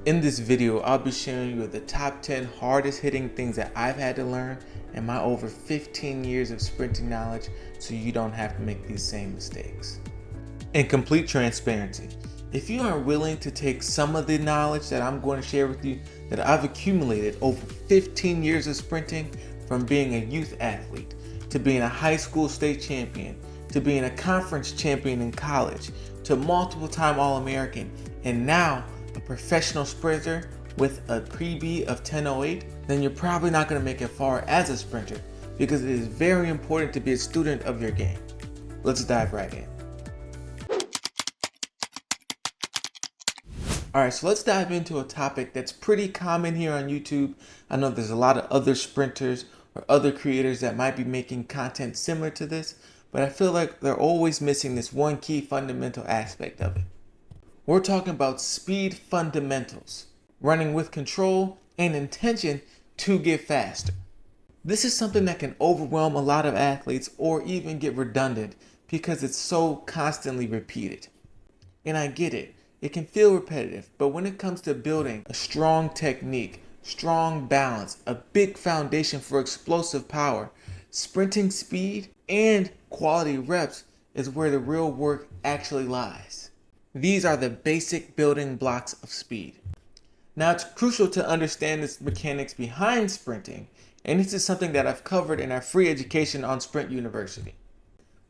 In this video, I'll be sharing you the top 10 hardest hitting things that I've had to learn in my over 15 years of sprinting knowledge so you don't have to make these same mistakes. In complete transparency, if you are willing to take some of the knowledge that I'm going to share with you that I've accumulated over 15 years of sprinting, from being a youth athlete, to being a high school state champion, to being a conference champion in college, to multiple time All-American, and now a professional sprinter with a PB of 10:08, then you're probably not going to make it far as a sprinter, because it is very important to be a student of your game. Let's dive right in. Alright, so let's dive into a topic that's pretty common here on YouTube. I know there's a lot of other sprinters or other creators that might be making content similar to this, but I feel like they're always missing this one key fundamental aspect of it. We're talking about speed fundamentals, running with control and intention to get faster. This is something that can overwhelm a lot of athletes or even get redundant because it's so constantly repeated. And I get it. It can feel repetitive, but when it comes to building a strong technique, strong balance, a big foundation for explosive power, sprinting speed and quality reps is where the real work actually lies. These are the basic building blocks of speed. Now, it's crucial to understand the mechanics behind sprinting, and this is something that I've covered in our free education on Sprint University.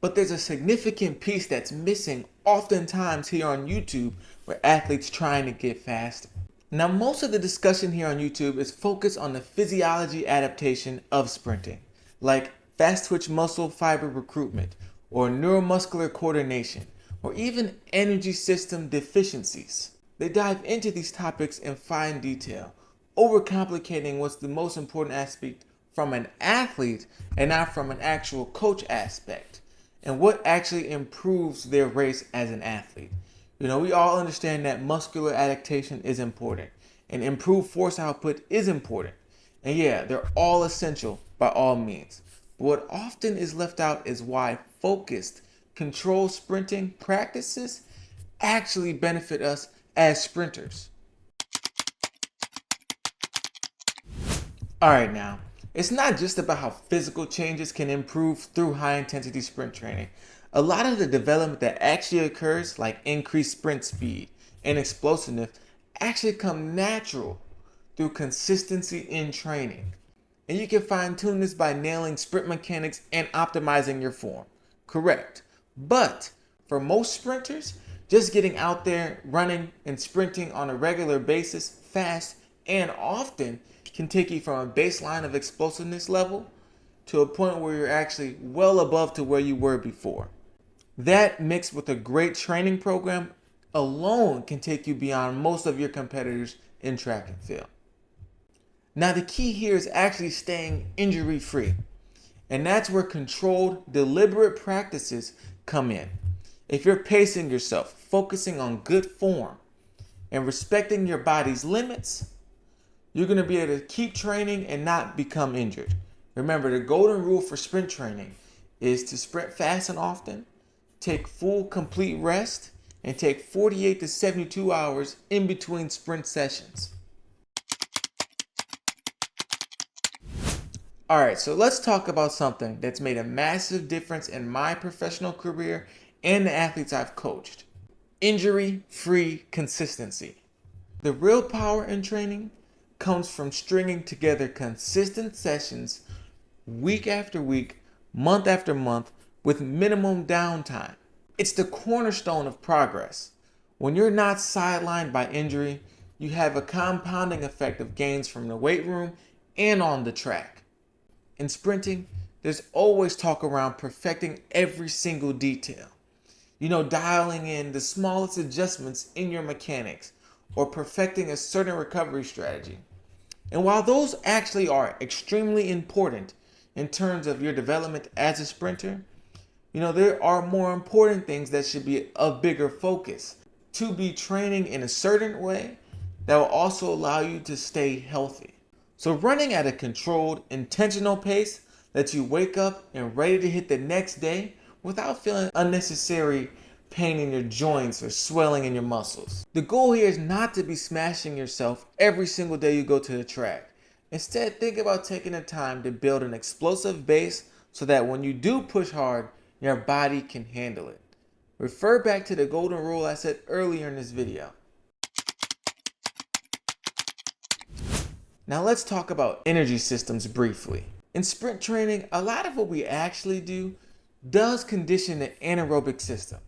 But there's a significant piece that's missing oftentimes here on YouTube where athletes trying to get faster. Now, most of the discussion here on YouTube is focused on the physiology adaptation of sprinting, like fast twitch muscle fiber recruitment, or neuromuscular coordination, or even energy system deficiencies. They dive into these topics in fine detail, overcomplicating what's the most important aspect from an athlete and not from an actual coach aspect, and what actually improves their race as an athlete. We all understand that muscular adaptation is important, and improved force output is important. And yeah, they're all essential by all means. But what often is left out is why focused, controlled sprinting practices actually benefit us as sprinters. Alright, now, it's not just about how physical changes can improve through high intensity sprint training. A lot of the development that actually occurs, like increased sprint speed and explosiveness, actually come natural through consistency in training. And you can fine tune this by nailing sprint mechanics and optimizing your form. Correct. But for most sprinters, just getting out there running and sprinting on a regular basis, fast and often, can take you from a baseline of explosiveness level to a point where you're actually well above to where you were before. That, mixed with a great training program, alone can take you beyond most of your competitors in track and field. Now, the key here is actually staying injury free, and that's where controlled, deliberate practices come in. If you're pacing yourself, focusing on good form, and respecting your body's limits, you're going to be able to keep training and not become injured. Remember, the golden rule for sprint training is to sprint fast and often, take full complete rest, and take 48 to 72 hours in between sprint sessions. Alright, so let's talk about something that's made a massive difference in my professional career and the athletes I've coached. Injury-free consistency. The real power in training comes from stringing together consistent sessions week after week, month after month, with minimum downtime. It's the cornerstone of progress. When you're not sidelined by injury, you have a compounding effect of gains from the weight room and on the track. In sprinting, there's always talk around perfecting every single detail. Dialing in the smallest adjustments in your mechanics or perfecting a certain recovery strategy. And while those actually are extremely important in terms of your development as a sprinter, there are more important things that should be of bigger focus. To be training in a certain way that will also allow you to stay healthy. So running at a controlled, intentional pace lets you wake up and ready to hit the next day without feeling unnecessary pain in your joints or swelling in your muscles. The goal here is not to be smashing yourself every single day you go to the track. Instead, think about taking the time to build an explosive base so that when you do push hard, your body can handle it. Refer back to the golden rule I said earlier in this video. Now let's talk about energy systems briefly. In sprint training, a lot of what we actually do does condition the anaerobic system,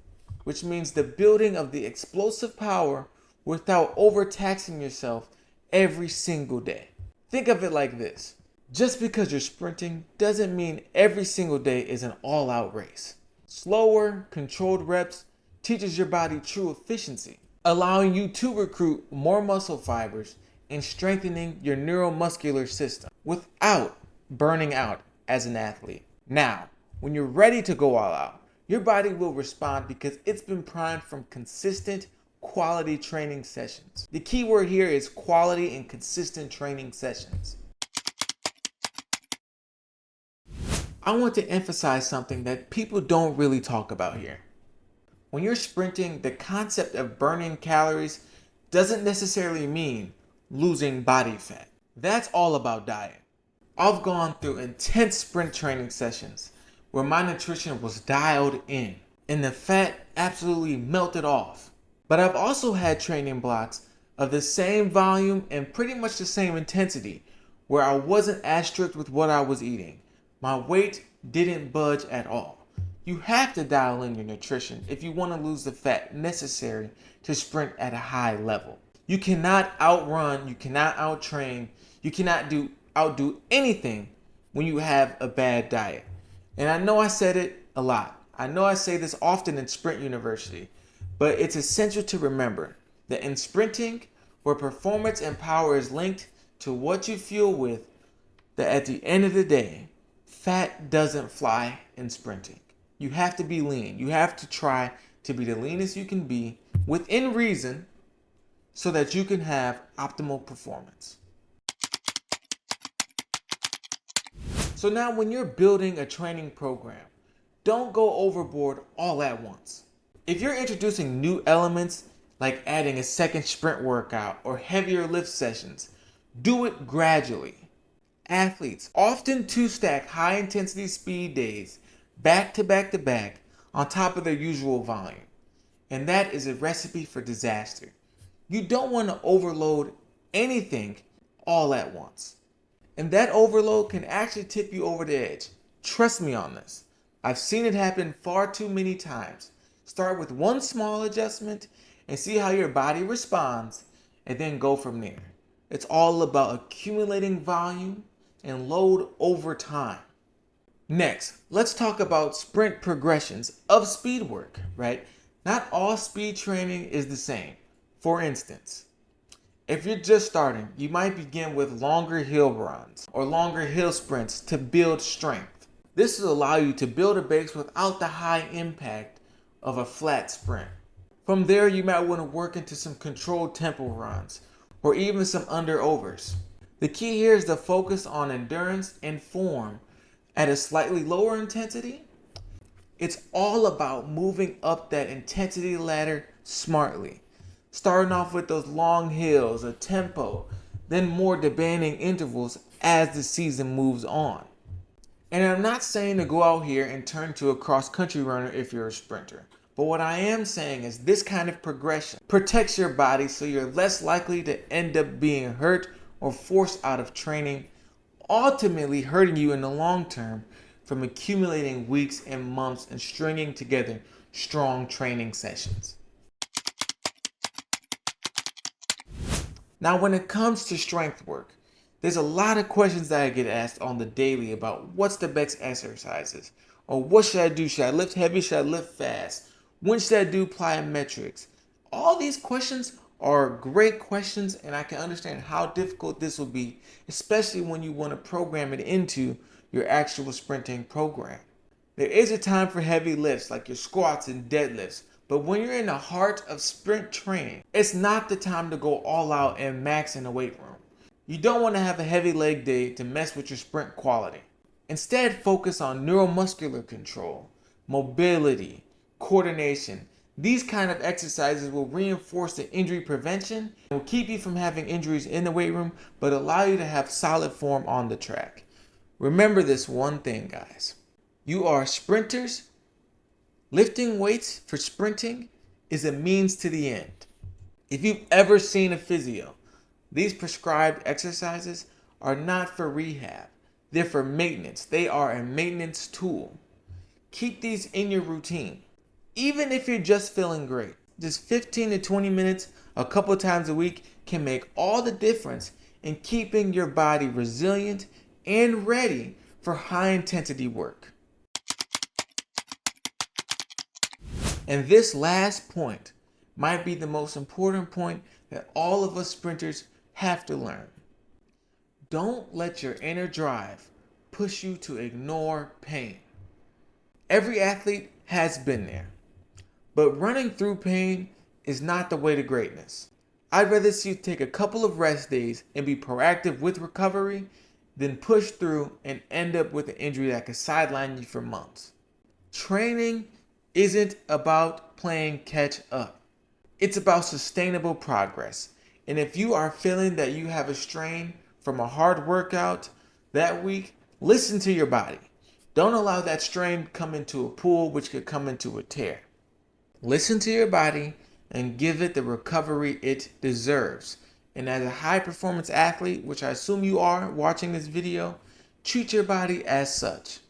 which means the building of the explosive power without overtaxing yourself every single day. Think of it like this. Just because you're sprinting doesn't mean every single day is an all-out race. Slower, controlled reps teaches your body true efficiency, allowing you to recruit more muscle fibers and strengthening your neuromuscular system without burning out as an athlete. Now, when you're ready to go all out, your body will respond because it's been primed from consistent, quality training sessions. The key word here is quality and consistent training sessions. I want to emphasize something that people don't really talk about here. When you're sprinting, the concept of burning calories doesn't necessarily mean losing body fat. That's all about diet. I've gone through intense sprint training sessions where my nutrition was dialed in and the fat absolutely melted off. But I've also had training blocks of the same volume and pretty much the same intensity where I wasn't as strict with what I was eating. My weight didn't budge at all. You have to dial in your nutrition if you want to lose the fat necessary to sprint at a high level. You cannot outrun, you cannot outtrain, you cannot outdo anything when you have a bad diet. And I know I said it a lot. I know I say this often in Sprint University, but it's essential to remember that in sprinting, where performance and power is linked to what you fuel with, that at the end of the day, fat doesn't fly in sprinting. You have to be lean. You have to try to be the leanest you can be within reason so that you can have optimal performance. So now when you're building a training program, don't go overboard all at once. If you're introducing new elements like adding a second sprint workout or heavier lift sessions, do it gradually. Athletes often two-stack high-intensity speed days back to back to back on top of their usual volume, and that is a recipe for disaster. You don't want to overload anything all at once, and that overload can actually tip you over the edge. Trust me on this. I've seen it happen far too many times. Start with one small adjustment and see how your body responds, and then go from there. It's all about accumulating volume and load over time. Next, let's talk about sprint progressions of speed work, right? Not all speed training is the same. For instance, if you're just starting, you might begin with longer hill runs or longer hill sprints to build strength. This will allow you to build a base without the high impact of a flat sprint. From there, you might want to work into some controlled tempo runs or even some under-overs. The key here is to focus on endurance and form at a slightly lower intensity. It's all about moving up that intensity ladder smartly. Starting off with those long hills, a tempo, then more demanding intervals as the season moves on. And I'm not saying to go out here and turn to a cross-country runner if you're a sprinter. But what I am saying is this kind of progression protects your body so you're less likely to end up being hurt or forced out of training, ultimately hurting you in the long term from accumulating weeks and months and stringing together strong training sessions. Now, when it comes to strength work, there's a lot of questions that I get asked on the daily about what's the best exercises, or what should I do? Should I lift heavy? Should I lift fast? When should I do plyometrics? All these questions are great questions, and I can understand how difficult this will be, especially when you want to program it into your actual sprinting program. There is a time for heavy lifts like your squats and deadlifts, but when you're in the heart of sprint training, it's not the time to go all out and max in the weight room. You don't want to have a heavy leg day to mess with your sprint quality. Instead, focus on neuromuscular control, mobility, coordination, These kind of exercises will reinforce the injury prevention and will keep you from having injuries in the weight room, but allow you to have solid form on the track. Remember this one thing, guys. You are sprinters. Lifting weights for sprinting is a means to the end. If you've ever seen a physio, these prescribed exercises are not for rehab. They're for maintenance. They are a maintenance tool. Keep these in your routine. Even if you're just feeling great, just 15 to 20 minutes a couple times a week can make all the difference in keeping your body resilient and ready for high intensity work. And this last point might be the most important point that all of us sprinters have to learn. Don't let your inner drive push you to ignore pain. Every athlete has been there, but running through pain is not the way to greatness. I'd rather see you take a couple of rest days and be proactive with recovery than push through and end up with an injury that could sideline you for months. Training isn't about playing catch up. It's about sustainable progress. And if you are feeling that you have a strain from a hard workout that week, listen to your body. Don't allow that strain come into a pool, which could come into a tear. Listen to your body and give it the recovery it deserves. And as a high performance athlete, which I assume you are watching this video, treat your body as such.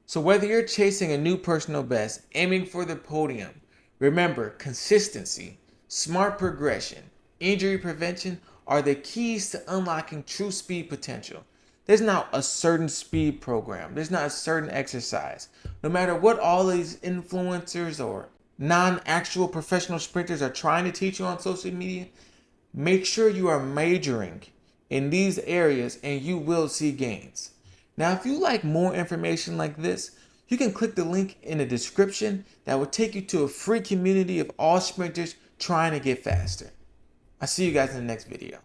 So whether you're chasing a new personal best, aiming for the podium, remember consistency, smart progression, injury prevention are the keys to unlocking true speed potential. There's not a certain speed program. There's not a certain exercise. No matter what all these influencers or non-actual professional sprinters are trying to teach you on social media, make sure you are majoring in these areas and you will see gains. Now, if you like more information like this, you can click the link in the description that will take you to a free community of all sprinters trying to get faster. I'll see you guys in the next video.